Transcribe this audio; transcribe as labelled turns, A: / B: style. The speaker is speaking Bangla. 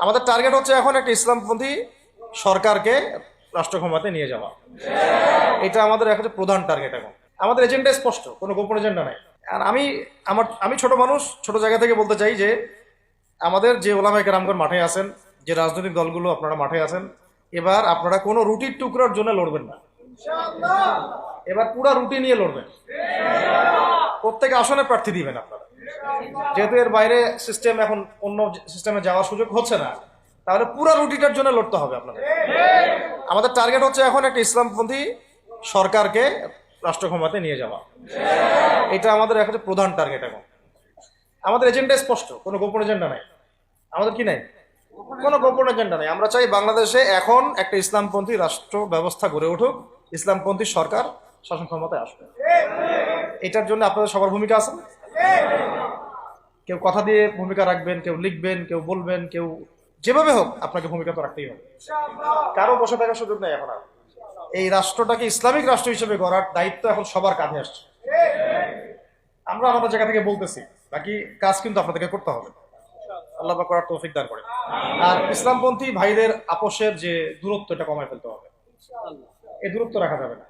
A: আমাদের টার্গেট হচ্ছে এখন একটা ইসলামপন্থী সরকারকে রাষ্ট্র ক্ষমতায় নিয়ে যাওয়া। এটা আমাদের এখন প্রধান টার্গেট। এখন আমাদের এজেন্ডা স্পষ্ট, কোনো গোপন এজেন্ডা নাই। আর আমি ছোট মানুষ, ছোট জায়গা থেকে বলতে চাই যে আমাদের যে ওলামায়ে কেরামগণ মাঠে আছেন, যে রাজনৈতিক দলগুলো আপনারা মাঠে আছেন, এবার আপনারা কোনো রুটির টুকরার জন্য লড়বেন না। এবার পুরা রুটি নিয়ে লড়বেন। প্রত্যেক আসনে প্রার্থী দিবেন আপনারা। যেহেতু এর বাইরে সিস্টেম এখন অন্য সিস্টেমে যাওয়ার সুযোগ হচ্ছে না, তাহলে পুরো রুটিটার জন্য লড়তে হবে আপনাদের। আমাদের টার্গেট হচ্ছে এখন একটা ইসলামপন্থী সরকারকে রাষ্ট্র ক্ষমতায় নিয়ে যাওয়া। এটা আমাদের এখন প্রধান টার্গেট। এখন আমাদের এজেন্ডা স্পষ্ট, কোনো গোপন এজেন্ডা নাই। আমাদের কি নাই? কোনো গোপন এজেন্ডা নাই। আমরা চাই বাংলাদেশে এখন একটা ইসলামপন্থী রাষ্ট্র ব্যবস্থা গড়ে উঠুক, ইসলামপন্থী সরকার শাসন ক্ষমতায় আসবে। এটার জন্য আপনাদের সবার ভূমিকা আছে। কেউ কথা দিয়ে ভূমিকা রাখবেন, কেউ লিখবেন, কেউ বলবেন, কেউ যেভাবে হোক আপনাকে ভূমিকা তো রাখতেই হবে। কারো বসে থাকার সুযোগ নেই। এখন আর এই রাষ্ট্রটাকে ইসলামিক রাষ্ট্র হিসেবে গড়ার দায়িত্ব এখন সবার কাঁধে আসছে। আমরা আমাদের জায়গা থেকে বলতেছি, বাকি কাজ কিন্তু আপনাদেরকে করতে হবে। আল্লাহ পাক করার তৌফিক দান করে। আর ইসলামপন্থী ভাইদের আপোষের যে দূরত্ব, এটা কমায় ফেলতে হবে। এই দূরত্ব রাখা যাবে না।